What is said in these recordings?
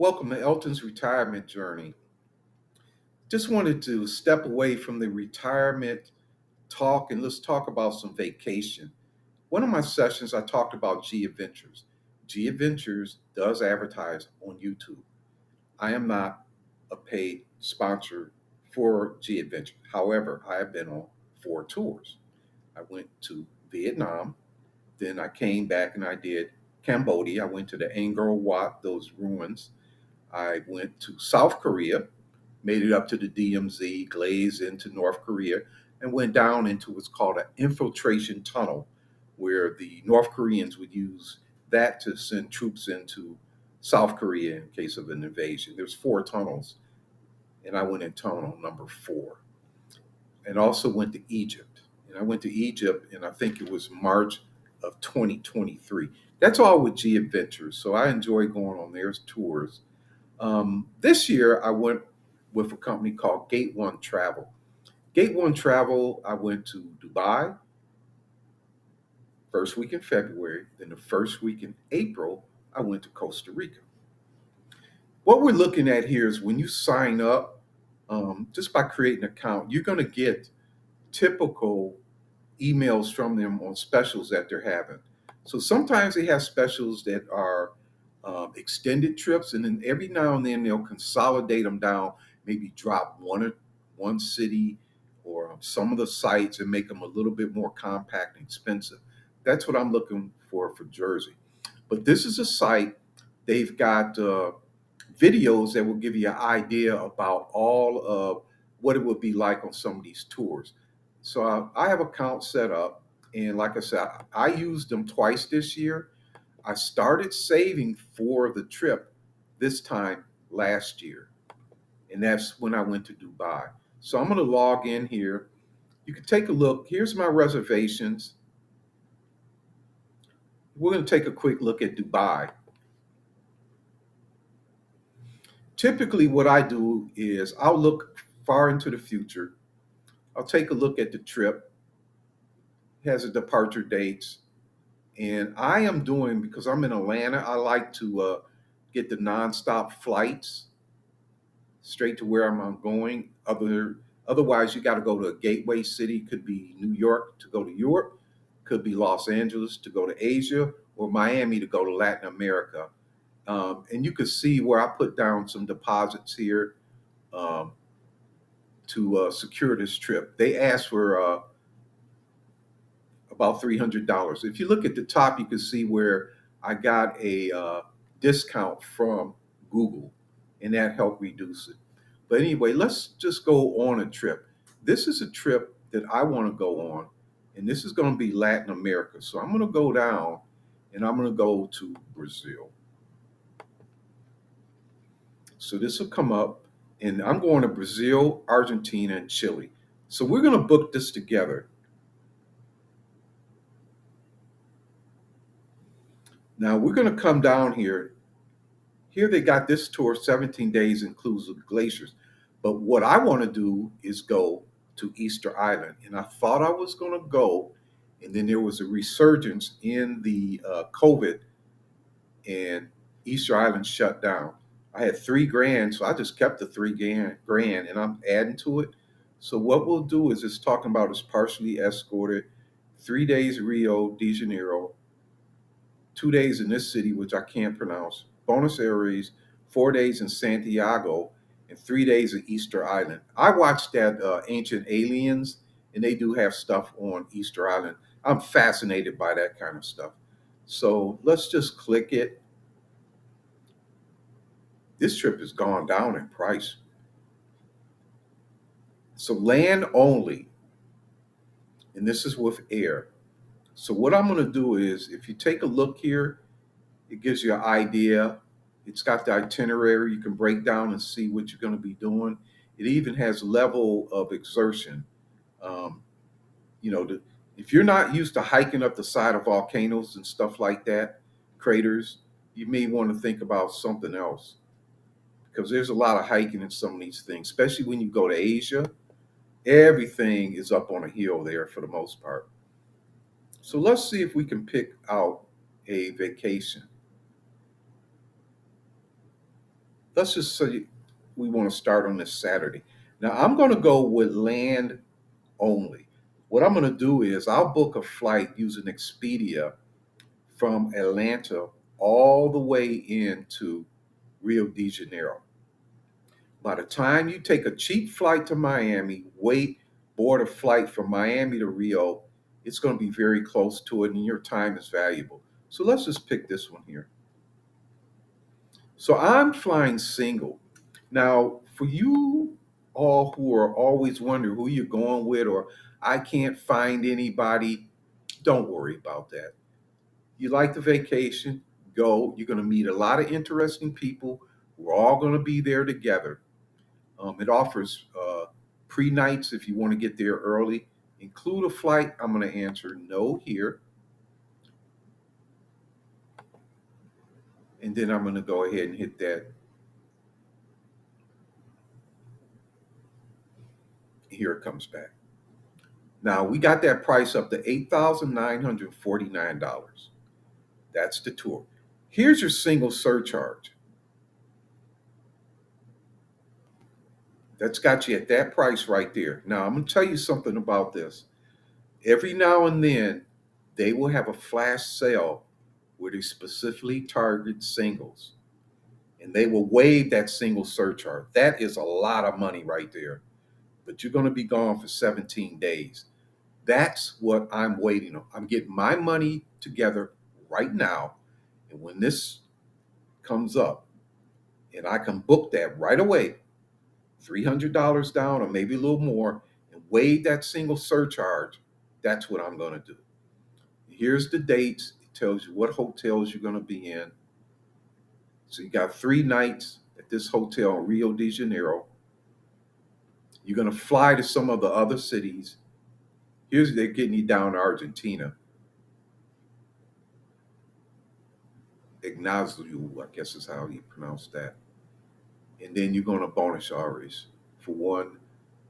Welcome to Elton's retirement journey. Just wanted to step away from the retirement talk and let's talk about some vacation. One of my sessions, I talked about G Adventures. G Adventures does advertise on YouTube. I am not a paid sponsor for G Adventure. However, I have been on 4 tours. I went to Vietnam, then I came back and I did Cambodia. I went to the Angkor Wat, those ruins. I went to South Korea, made it up to the DMZ, glazed into North Korea, and went down into what's called an infiltration tunnel, where the North Koreans would use that to send troops into South Korea in case of an invasion. There's 4 tunnels, and I went in tunnel number 4. And also went to Egypt. And I went to Egypt, and I think it was March of 2023. That's all with G Adventures. So I enjoy going on their tours. This year, I went with a company called Gate1 Travel. Gate1 Travel, I went to Dubai first week in February. Then the first week in April, I went to Costa Rica. What we're looking at here is when you sign up, just by creating an account, you're going to get typical emails from them on specials that they're having. So sometimes they have specials that are extended trips, and then every now and then they'll consolidate them down, maybe drop one city or some of the sites and make them a little bit more compact and expensive. That's what I'm looking for Jersey. But this is a site, they've got videos that will give you an idea about all of what it would be like on some of these tours. So I have accounts set up, and like I said, I used them twice this year. I started saving for the trip this time last year, and that's when I went to Dubai. So I'm going to log in here. You can take a look. Here's my reservations. We're going to take a quick look at Dubai. Typically, what I do is I'll look far into the future. I'll take a look at the trip. It has a departure dates, and I am doing, because I'm in Atlanta, I like to get the nonstop flights straight to where I'm going. Otherwise, you got to go to a gateway city. Could be New York to go to Europe, could be Los Angeles to go to Asia, or Miami to go to Latin America. And you can see where I put down some deposits here um, to secure this trip. They asked for about $300. If you look at the top, you can see where I got a discount from Google, and that helped reduce it. But anyway, let's just go on a trip. This is a trip that I want to go on, and this is going to be Latin America. So I'm going to go down and I'm going to go to Brazil. So this will come up, and I'm going to Brazil, Argentina, and Chile. So we're going to book this together. Now we're going to come down here. Here they got this tour, 17 days inclusive glaciers. But what I want to do is go to Easter Island. And I thought I was going to go, and then there was a resurgence in the COVID, and Easter Island shut down. I had 3 grand, so I just kept the 3 grand, and I'm adding to it. So what we'll do is it's talking about is partially escorted, 3 days Rio de Janeiro, 2 days in this city, which I can't pronounce, Buenos Aires, 4 days in Santiago, and 3 days at Easter Island. I watched that Ancient Aliens, and they do have stuff on Easter Island. I'm fascinated by that kind of stuff. So let's just click it. This trip has gone down in price. So land only, and this is with air. So what I'm going to do is, if you take a look here, it gives you an idea. It's got the itinerary. You can break down and see what you're going to be doing. It even has level of exertion. Um, if you're not used to hiking up the side of volcanoes and stuff like that, craters, you may want to think about something else, because there's a lot of hiking in some of these things, especially when you go to Asia. Everything is up on a hill there for the most part. So let's see if we can pick out a vacation. Let's just say we want to start on this Saturday. Now, I'm going to go with land only. What I'm going to do is I'll book a flight using Expedia from Atlanta all the way into Rio de Janeiro. By the time you take a cheap flight to Miami, board a flight from Miami to Rio, it's going to be very close to it and your time is valuable. So let's just pick this one here. So I'm flying single. Now, for you all who are always wondering who you're going with, or I can't find anybody, don't worry about that. You like the vacation, go. You're going to meet a lot of interesting people. We're all going to be there together. It offers pre nights if you want to get there early. Include a flight. I'm going to answer no here. And then I'm going to go ahead and hit that. Here it comes back. Now we got that price up to $8,949. That's the tour. Here's your single surcharge. That's got you at that price right there. Now I'm going to tell you something about this. Every now and then, they will have a flash sale where they specifically target singles and they will waive that single surcharge. That is a lot of money right there. But you're going to be gone for 17 days. That's what I'm waiting on. I'm getting my money together right now. And when this comes up and I can book that right away, $300 down or maybe a little more, and waive that single surcharge, that's what I'm going to do. Here's the dates. It tells you what hotels you're going to be in. So you got 3 nights at this hotel in Rio de Janeiro. You're going to fly to some of the other cities. Here's they're getting you down to Argentina. Ignazio, I guess is how you pronounce that. And then you're going to Buenos Aires for one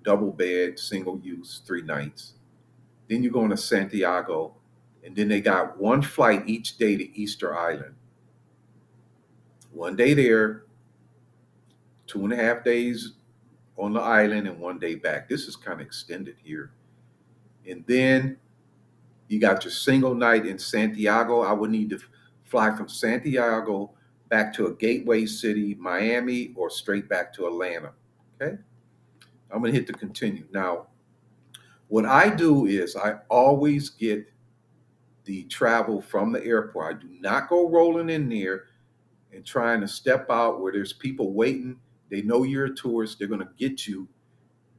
double bed, single use, 3 nights. Then you're going to Santiago. And then they got one flight each day to Easter Island. One day there, 2.5 days on the island, and one day back. This is kind of extended here. And then you got your single night in Santiago. I would need to fly from Santiago back to a gateway city, Miami, or straight back to Atlanta. Okay. I'm going to hit the continue. Now, what I do is I always get the travel from the airport. I do not go rolling in there and trying to step out where there's people waiting. They know you're a tourist. They're going to get you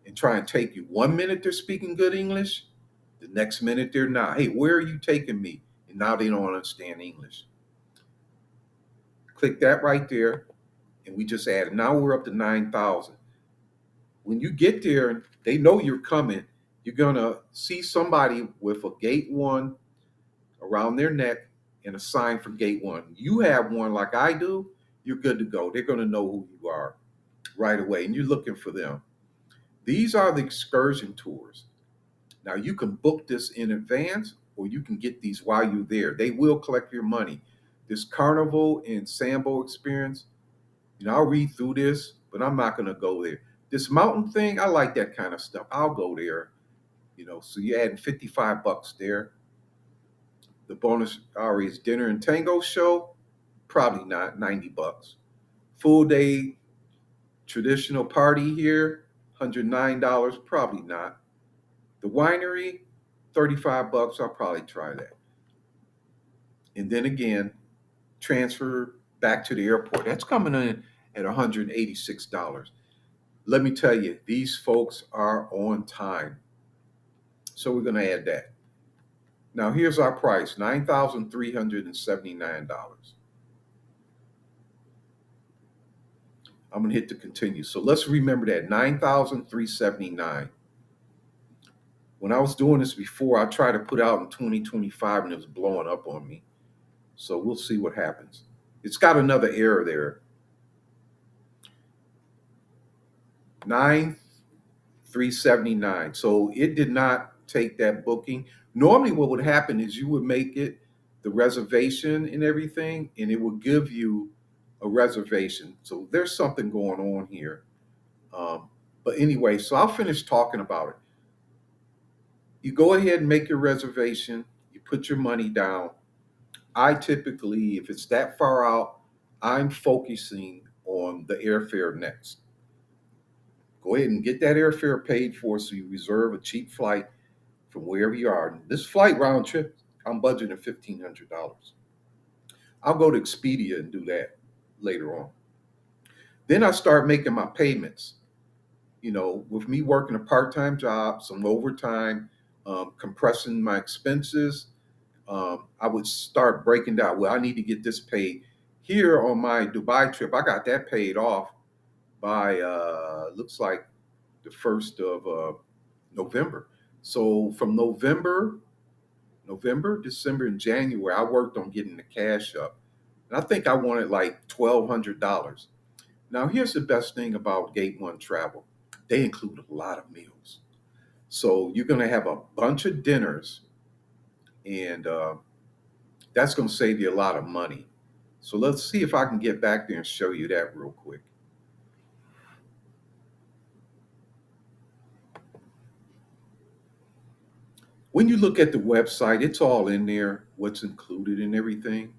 and try and take you. 1 minute they're speaking good English, the next minute they're not. Hey, where are you taking me? And now they don't understand English. Click that right there, and we just added. Now we're up to 9,000. When you get there, they know you're coming. You're gonna see somebody with a Gate 1 around their neck and a sign for Gate 1. You have one like I do, you're good to go. They're gonna know who you are right away, and you're looking for them. These are the excursion tours. Now you can book this in advance or you can get these while you're there. They will collect your money. This Carnival and Sambo experience, I'll read through this, but I'm not going to go there. This mountain thing, I like that kind of stuff. I'll go there, so you're adding $55 there. The bonus Ari's dinner and tango show, probably not, $90. Full day traditional party here, $109, probably not. The winery, $35. I'll probably try that. And then again, transfer back to the airport. That's coming in at $186. Let me tell you, these folks are on time. So we're going to add that. Now here's our price, $9,379. I'm going to hit the continue. So let's remember that, 9,379. When I was doing this before, I tried to put out in 2025 and it was blowing up on me. So we'll see what happens. It's got another error there. 9,379. So it did not take that booking. Normally, what would happen is you would make it the reservation and everything, and it would give you a reservation. So there's something going on here. Um, but anyway, so I'll finish talking about it. You go ahead and make your reservation. You put your money down. I typically, if it's that far out, I'm focusing on the airfare next. Go ahead and get that airfare paid for so you reserve a cheap flight from wherever you are. This flight round trip, I'm budgeting $1,500. I'll go to Expedia and do that later on. Then I start making my payments. With me working a part-time job, some overtime, compressing my expenses, I would start breaking down. Well, I need to get this paid. Here on my Dubai trip, I got that paid off by looks like the 1st of November. So from November, December, and January, I worked on getting the cash up. And I think I wanted like $1,200. Now, here's the best thing about Gate1 Travel. They include a lot of meals. So you're going to have a bunch of dinners, and that's going to save you a lot of money. So let's see if I can get back there and show you that real quick. When you look at the website, it's all in there, what's included and everything.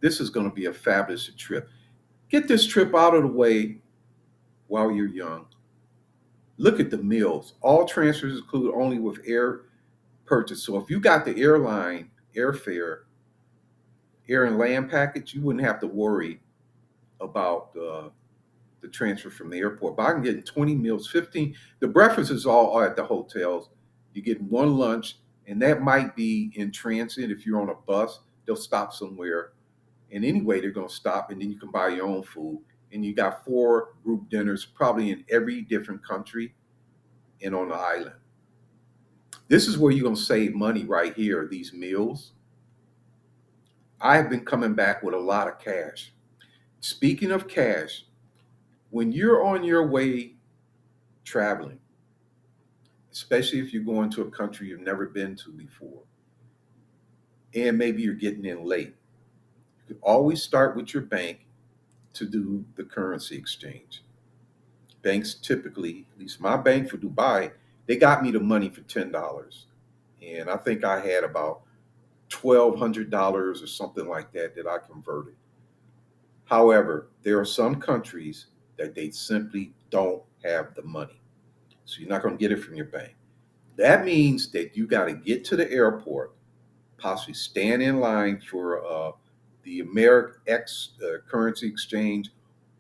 This is going to be a fabulous trip. Get this trip out of the way while you're young. Look at the meals. All transfers include only with air purchase. So if you got the airline airfare, air and land package, you wouldn't have to worry about the transfer from the airport. But I can get 20 meals, 15. The breakfast is all at the hotels. You get one lunch, and that might be in transit. If you're on a bus, they'll stop somewhere. And anyway, they're going to stop, and then you can buy your own food. And you got 4 group dinners, probably in every different country and on the island. This is where you're going to save money right here, these meals. I have been coming back with a lot of cash. Speaking of cash, when you're on your way traveling, especially if you're going to a country you've never been to before, and maybe you're getting in late, you can always start with your bank to do the currency exchange. Banks typically, at least my bank for Dubai, they got me the money for $10. And I think I had about $1,200 or something like that that I converted. However, there are some countries that they simply don't have the money. So you're not going to get it from your bank. That means that you got to get to the airport, possibly stand in line for the American X currency exchange,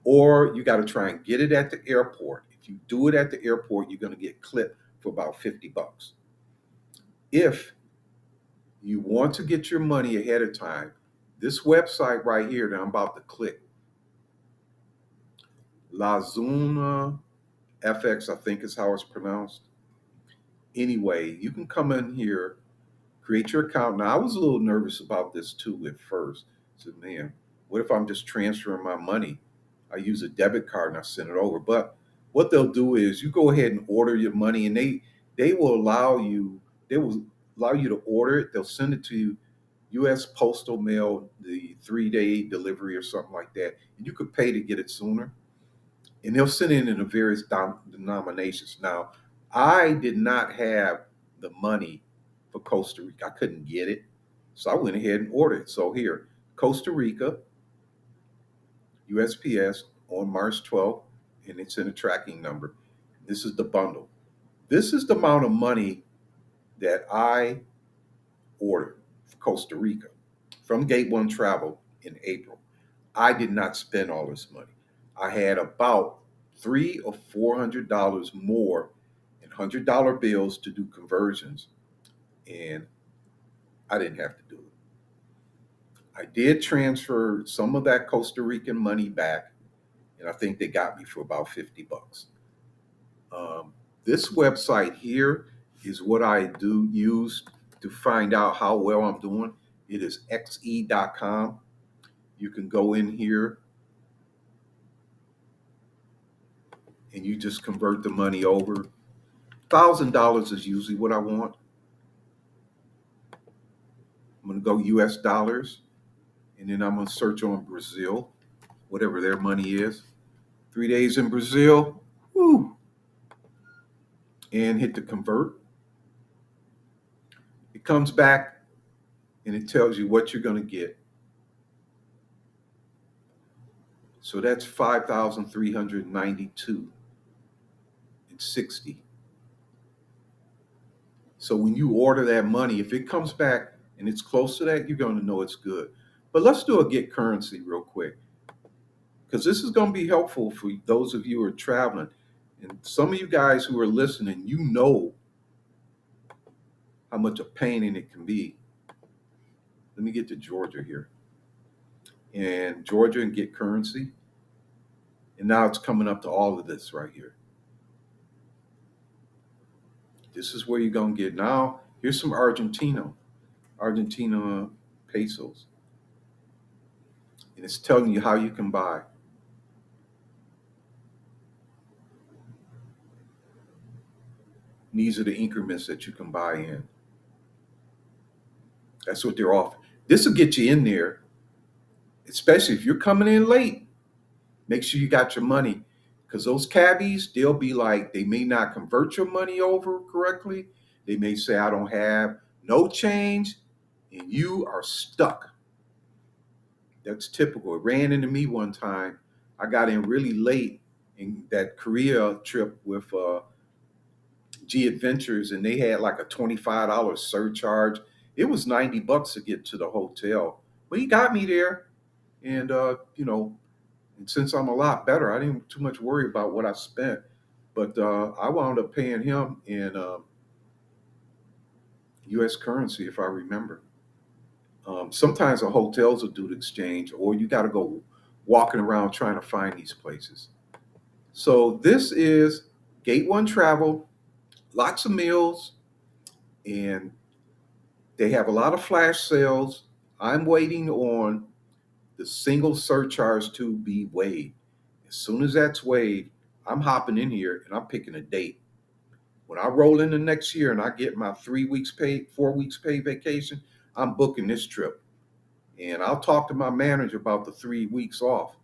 or you got to try and get it at the airport. If you do it at the airport, you're going to get clipped for about $50. If you want to get your money ahead of time, this website right here that I'm about to click, La Zona FX, I think is how it's pronounced. Anyway, you can come in here, create your account. Now, I was a little nervous about this too at first. I said, man, what if I'm just transferring my money? I use a debit card and I send it over. But what they'll do is you go ahead and order your money, and they will allow you to order it. They'll send it to you, U.S. postal mail, the 3-day delivery or something like that, and you could pay to get it sooner. And they'll send it in the various denominations. Now, I did not have the money for Costa Rica. I couldn't get it. So I went ahead and ordered it. So here, Costa Rica, USPS on March 12th, and it's in a tracking number. This is the bundle. This is the amount of money that I ordered for Costa Rica from Gate1 Travel in April. I did not spend all this money. I had about $300 or $400 more in $100 bills to do conversions, and I didn't have to do it. I did transfer some of that Costa Rican money back, and I think they got me for about $50. This website here is what I do use to find out how well I'm doing. It is xe.com. You can go in here and you just convert the money over. $1,000 is usually what I want. I'm going to go US dollars, and then I'm going to search on Brazil. whatever their money is. 3 days in Brazil, woo, and hit the convert. It comes back and it tells you what you're going to get. So that's 5,392 and 60. So when you order that money, if it comes back and it's close to that, you're going to know it's good. But let's do a get currency real quick, because this is going to be helpful for those of you who are traveling. And some of you guys who are listening, you know how much a pain in it can be. Let me get to Georgia here. And Georgia and get currency. And now it's coming up to all of this right here. This is where you're going to get. Now, here's some Argentina pesos. And it's telling you how you can buy. And these are the increments that you can buy in. That's what they're offering. This will get you in there, especially if you're coming in late. Make sure you got your money, because those cabbies, they'll be like, they may not convert your money over correctly. They may say, I don't have no change, and you are stuck. That's typical. It ran into me one time. I got in really late in that Korea trip with G Adventures, and they had like a $25 surcharge. It was $90 to get to the hotel. But he got me there, and and since I'm a lot better, I didn't too much worry about what I spent. But I wound up paying him in U.S. currency, if I remember. Sometimes the hotels will do the exchange, or you got to go walking around trying to find these places. So this is Gate1 Travel, lots of meals, and they have a lot of flash sales. I'm waiting on the single surcharge to be waived. As soon as that's waived, I'm hopping in here and I'm picking a date. When I roll into next year and I get my 3 weeks paid, 4 weeks paid vacation, I'm booking this trip. And I'll talk to my manager about the 3 weeks off.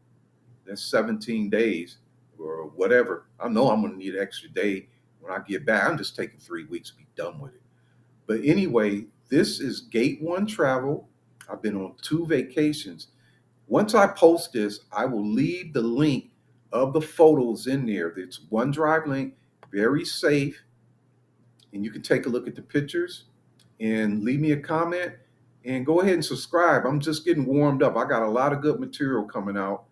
That's 17 days or whatever. I know I'm going to need an extra day when I get back. I'm just taking 3 weeks to be done with it. But anyway, this is Gate1 Travel. I've been on 2 vacations. Once I post this, I will leave the link of the photos in there. It's OneDrive link, very safe, and you can take a look at the pictures and leave me a comment and go ahead and subscribe. I'm just getting warmed up. I got a lot of good material coming out.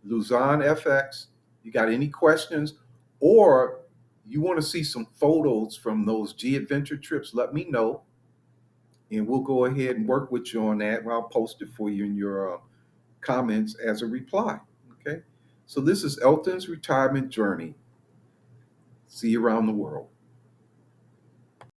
Luzon FX. You got any questions, or you want to see some photos from those G Adventure trips, let me know, and we'll go ahead and work with you on that. I'll post it for you in your comments as a reply. Okay. So this is Elton's retirement journey. See you around the world.